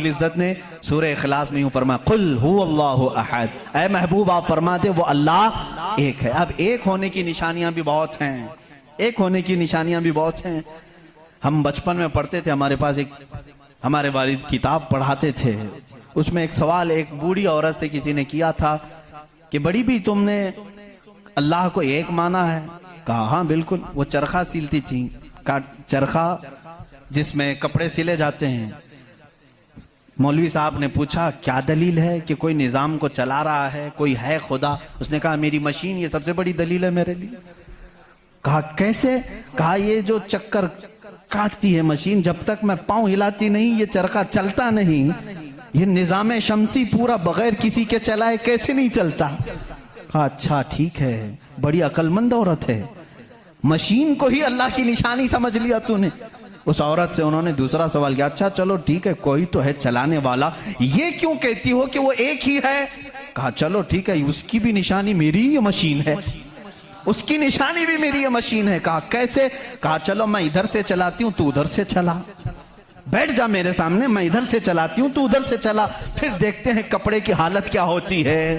العزت نے سورہ اخلاص میں یوں فرمایا قل هو اللہ احد، اے محبوب آپ فرما دے وہ اللہ ایک ہے۔ اب ایک ہونے کی نشانیاں بھی بہت ہیں، ایک ہونے کی نشانیاں بھی بہت ہیں۔ ہم بچپن میں پڑھتے تھے، ہمارے پاس ایک ہمارے والد کتاب پڑھاتے تھے، اس میں ایک سوال ایک بوڑھی عورت سے کسی نے کیا تھا کہ بڑی بھی تم نے اللہ کو ایک مانا ہے؟ کہا ہاں بالکل۔ وہ چرخہ سیلتی تھی، چرخہ جس میں کپڑے سلے جاتے ہیں۔ مولوی صاحب نے پوچھا کیا دلیل ہے کہ کوئی نظام کو چلا رہا ہے، کوئی ہے خدا؟ اس نے کہا میری مشین یہ سب سے بڑی دلیل ہے میرے لیے۔ کہا کیسے؟ کہا یہ جو چکر کاٹتی ہے مشین، جب تک میں پاؤں ہلاتی نہیں یہ چرخہ چلتا نہیں۔ یہ نظام شمسی پورا بغیر کسی کے چلائے کیسے نہیں چلتا؟ کہا اچھا ٹھیک ہے، بڑی عقل مند عورت ہے، مشین کو ہی اللہ کی نشانی سمجھ لیا تو نے۔ اس عورت سے انہوں نے دوسرا سوال کیا، اچھا چلو ٹھیک ہے کوئی تو ہے چلانے والا، یہ کیوں کہتی ہو کہ وہ ایک ہی ہے؟ کہا چلو ٹھیک ہے اس کی بھی نشانی میری یہ مشین ہے، اس کی نشانی بھی میری یہ مشین ہے۔ کہا کیسے؟ کہا چلو میں ادھر سے چلاتی ہوں تو ادھر سے چلا، بیٹھ جا میرے سامنے، میں ادھر سے چلاتی ہوں تو ادھر سے چلا، پھر دیکھتے ہیں کپڑے کی حالت کیا ہوتی ہے۔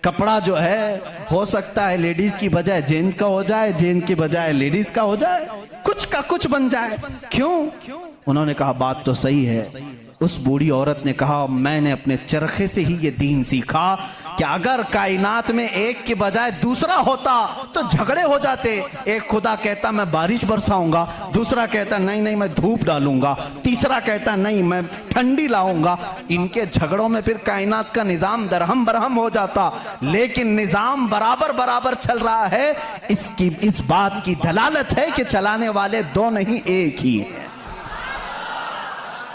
کپڑا جو ہے ہو سکتا ہے لیڈیز کی بجائے جینز کا ہو جائے، جینز کی بجائے لیڈیز کا ہو جائے، کچھ کا کچھ بن جائے۔ کیوں؟ انہوں نے کہا بات تو صحیح ہے۔ اس بوڑھی عورت نے کہا میں نے اپنے چرخے سے ہی یہ دین سیکھا کہ اگر کائنات میں ایک کے بجائے دوسرا ہوتا تو جھگڑے ہو جاتے۔ ایک خدا کہتا میں بارش برساؤں گا، دوسرا کہتا نہیں میں دھوپ ڈالوں گا، تیسرا کہتا نہیں میں ٹھنڈی لاؤں گا۔ ان کے جھگڑوں میں پھر کائنات کا نظام درہم برہم ہو جاتا، لیکن نظام برابر برابر چل رہا ہے۔ اس بات کی دلالت ہے کہ چلانے والے دو نہیں ایک ہی ہیں،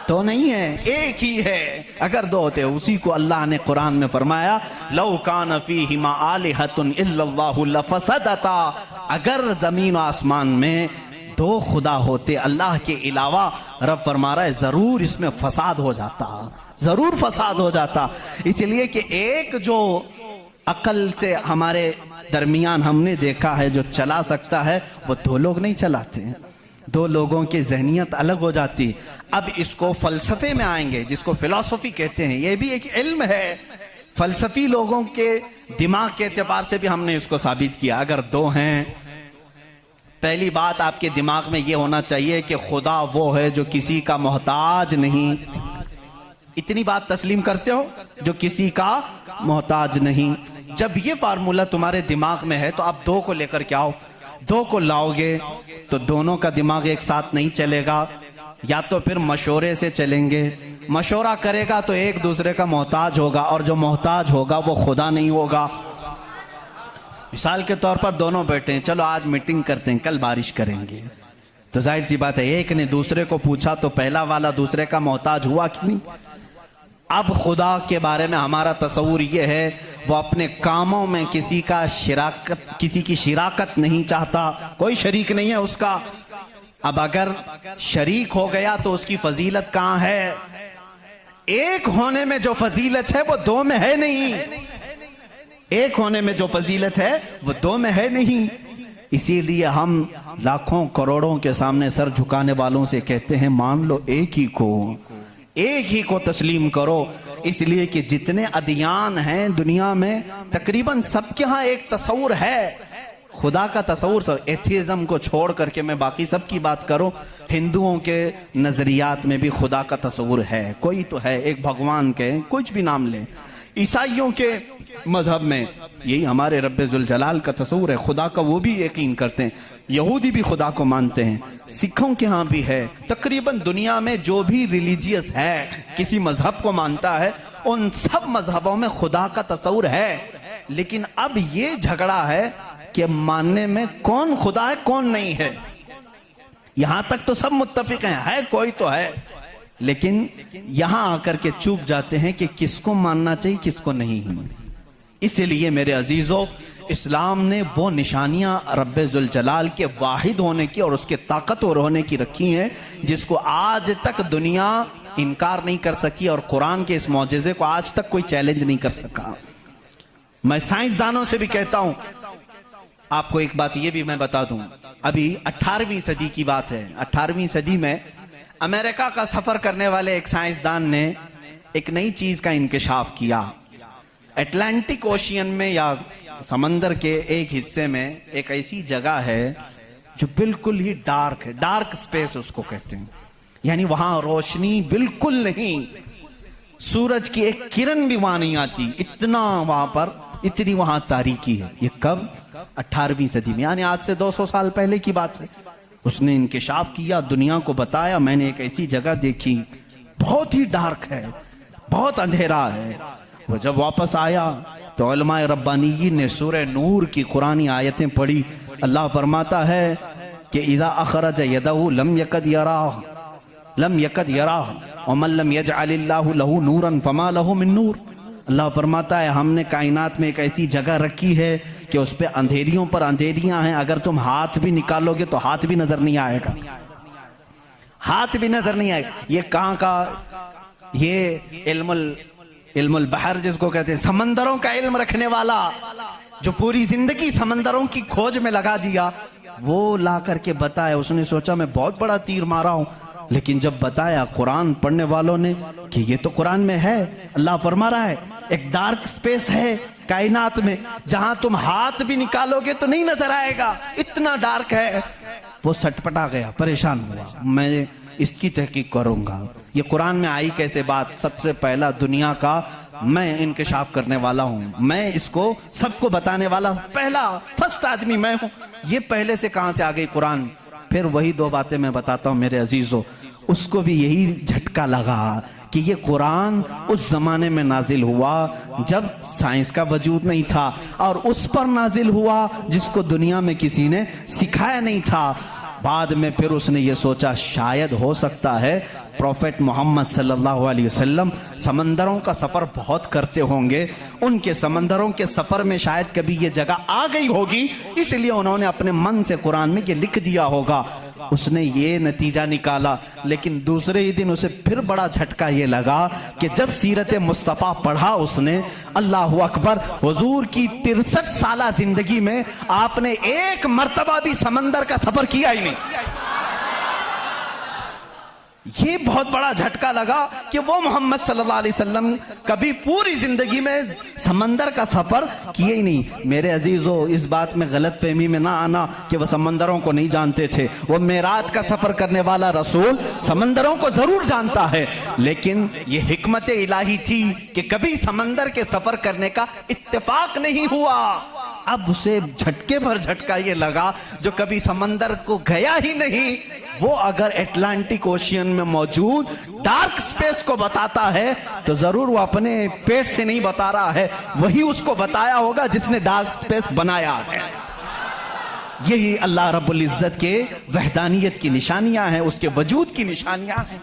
تو نہیں ہے ایک ہی ہے۔ اگر دو ہوتے اسی کو اللہ نے قرآن میں فرمایا لو کان فیہما آلہۃ الا اللہ لفسدتا، اگر زمین و آسمان میں دو خدا ہوتے اللہ کے علاوہ، رب فرما رہا ہے ضرور اس میں فساد ہو جاتا، ضرور فساد ہو جاتا۔ اس لیے کہ ایک جو عقل سے ہمارے درمیان ہم نے دیکھا ہے جو چلا سکتا ہے وہ دو لوگ نہیں چلاتے ہیں، دو لوگوں کی ذہنیت الگ ہو جاتی۔ اب اس کو فلسفے میں آئیں گے جس کو فلسفی کہتے ہیں، یہ بھی ایک علم ہے۔ فلسفی لوگوں کے دماغ کے اعتبار سے بھی ہم نے اس کو ثابت کیا۔ اگر دو ہیں، پہلی بات آپ کے دماغ میں یہ ہونا چاہیے کہ خدا وہ ہے جو کسی کا محتاج نہیں۔ اتنی بات تسلیم کرتے ہو؟ جو کسی کا محتاج نہیں۔ جب یہ فارمولہ تمہارے دماغ میں ہے تو آپ دو کو لے کر کے آؤ۔ دو کو لاؤ گے تو دونوں کا دماغ ایک ساتھ نہیں چلے گا، یا تو پھر مشورے سے چلیں گے۔ مشورہ کرے گا تو ایک دوسرے کا محتاج ہوگا، اور جو محتاج ہوگا وہ خدا نہیں ہوگا۔ مثال کے طور پر دونوں بیٹھے ہیں، چلو آج میٹنگ کرتے ہیں کل بارش کریں گے، تو ظاہر سی بات ہے ایک نے دوسرے کو پوچھا تو پہلا والا دوسرے کا محتاج ہوا کہ نہیں؟ اب خدا کے بارے میں ہمارا تصور یہ ہے وہ اپنے کاموں میں کسی کی شراکت نہیں چاہتا، کوئی شریک نہیں ہے اس کا۔ اب اگر شریک ہو گیا تو اس کی فضیلت کہاں ہے؟ ایک ہونے میں جو فضیلت ہے وہ دو میں ہے نہیں، ایک ہونے میں جو فضیلت ہے وہ دو میں ہے نہیں۔ اسی لیے ہم لاکھوں کروڑوں کے سامنے سر جھکانے والوں سے کہتے ہیں مان لو ایک ہی کو تسلیم کرو۔ اس لیے کہ جتنے ادیان ہیں دنیا میں تقریباً سب کے ہاں ایک تصور ہے خدا کا تصور۔ ایتھیزم کو چھوڑ کر کے میں باقی سب کی بات کروں، ہندوؤں کے نظریات میں بھی خدا کا تصور ہے، کوئی تو ہے، ایک بھگوان کے کچھ بھی نام لیں۔ عیسائیوں کے مذہب میں یہی ہمارے رب ذوالجلال کا تصور ہے، خدا کا وہ بھی یقین کرتے ہیں، یہودی بھی خدا کو مانتے ہیں، سکھوں کے ہاں بھی ہے۔ تقریباً دنیا میں جو بھی ریلیجیس ہے کسی مذہب کو مانتا ہے ان سب مذہبوں میں خدا کا تصور ہے۔ لیکن اب یہ جھگڑا ہے کہ ماننے میں کون خدا ہے کون نہیں ہے۔ یہاں تک تو سب متفق ہیں ہے کوئی تو ہے، لیکن یہاں آ کر کے چوک جاتے ہیں کہ کس کو ماننا چاہیے کس کو نہیں۔ اسی لیے میرے عزیزو اسلام نے وہ نشانیاں رب ذوالجلال کے واحد ہونے کی اور اس کے طاقتور ہونے کی رکھی ہیں جس کو آج تک دنیا انکار نہیں کر سکی، اور قرآن کے اس معجزے کو آج تک کوئی چیلنج نہیں کر سکا۔ میں سائنسدانوں سے بھی کہتا ہوں، آپ کو ایک بات یہ بھی میں بتا دوں، ابھی 18ویں صدی کی بات ہے، 18ویں صدی میں امریکہ کا سفر کرنے والے ایک سائنسدان نے ایک نئی چیز کا انکشاف کیا. اٹلانٹک اوشین میں یا سمندر کے ایک حصے میں ایک ایسی جگہ ہے جو بالکل ہی ڈارک ہے. ڈارک سپیس اس کو کہتے ہیں. یعنی وہاں روشنی بالکل نہیں, سورج کی ایک کرن بھی وہاں نہیں آتی, اتنا وہاں پر اتنی وہاں تاریکی ہے. یہ کب؟ 18ویں صدی میں, یعنی آج سے 200 سال پہلے کی بات ہے. اس نے انکشاف کیا, دنیا کو بتایا میں نے ایک ایسی جگہ دیکھی بہت ہی ڈارک ہے, بہت اندھیرا ہے. وہ جب واپس آیا تو علماء ربانیین نے سورہ نور کی قرآنی آیتیں پڑھی. اللہ فرماتا ہے کہ اذا اخرج یدہ لم یکد یراہ ومن لم یجعل اللہ لہ نورا فما لہ من نور. اللہ فرماتا ہے ہم نے کائنات میں ایک ایسی جگہ رکھی ہے کہ اس پہ اندھیریوں پر اندھیریاں ہیں, اگر تم ہاتھ بھی نکالو گے تو ہاتھ بھی نظر نہیں آئے گا, ہاتھ بھی نظر نہیں آئے گا. یہ کہاں کا؟ یہ علم البحر جس کو کہتے ہیں, سمندروں کا علم رکھنے والا جو پوری زندگی سمندروں کی کھوج میں لگا دیا, وہ لا کر کے بتایا. اس نے سوچا میں بہت بڑا تیر مارا ہوں, لیکن جب بتایا قرآن پڑھنے والوں نے کہ یہ تو قرآن میں ہے, اللہ فرما رہا ہے ایک ڈارک سپیس ہے کائنات میں جہاں تم ہاتھ بھی نکالو گے تو نہیں نظر آئے گا, اتنا ڈارک ہے. وہ سٹپٹا گیا, پریشان ہوا, میں اس کی تحقیق کروں گا. یہ قرآن میں آئی کیسے بات؟ سب سے پہلا دنیا کا میں انکشاف کرنے والا ہوں, میں اس کو سب کو بتانے والا پہلا فرسٹ آدمی میں ہوں. یہ پہلے سے کہاں سے آ گئی قرآن؟ پھر وہی دو باتیں میں بتاتا ہوں میرے عزیزو. اس کو بھی یہی جھٹکا لگا کہ یہ قرآن اس زمانے میں نازل ہوا جب سائنس کا وجود نہیں تھا, اور اس پر نازل ہوا جس کو دنیا میں کسی نے سکھایا نہیں تھا. بعد میں پھر اس نے یہ سوچا شاید ہو سکتا ہے پروفیٹ محمد صلی اللہ علیہ وسلم سمندروں کا سفر بہت کرتے ہوں گے, ان کے سمندروں کے سفر میں شاید کبھی یہ جگہ آ گئی ہوگی, اس لیے انہوں نے اپنے من سے قرآن میں یہ لکھ دیا ہوگا. اس نے یہ نتیجہ نکالا. لیکن دوسرے ہی دن اسے پھر بڑا جھٹکا یہ لگا کہ جب سیرت مصطفیٰ پڑھا اس نے, اللہ اکبر, حضور کی 63 سالہ زندگی میں آپ نے ایک مرتبہ بھی سمندر کا سفر کیا ہی نہیں. یہ بہت بڑا جھٹکا لگا کہ وہ محمد صلی اللہ علیہ وسلم کبھی پوری زندگی میں سمندر کا سفر کیے ہی نہیں. میرے عزیزو, اس بات میں غلط فہمی میں نہ آنا کہ وہ سمندروں کو نہیں جانتے تھے. وہ معراج کا سفر کرنے والا رسول سمندروں کو ضرور جانتا ہے, لیکن یہ حکمت الہی تھی کہ کبھی سمندر کے سفر کرنے کا اتفاق نہیں ہوا. اب اسے جھٹکے پر جھٹکا یہ لگا جو کبھی سمندر کو گیا ہی نہیں, وہ اگر اٹلانٹک اوشین میں موجود ڈارک سپیس کو بتاتا ہے تو ضرور وہ اپنے پیٹ سے نہیں بتا رہا ہے, وہی اس کو بتایا ہوگا جس نے ڈارک سپیس بنایا ہے. یہی اللہ رب العزت کے وحدانیت کی نشانیاں ہیں, اس کے وجود کی نشانیاں ہیں.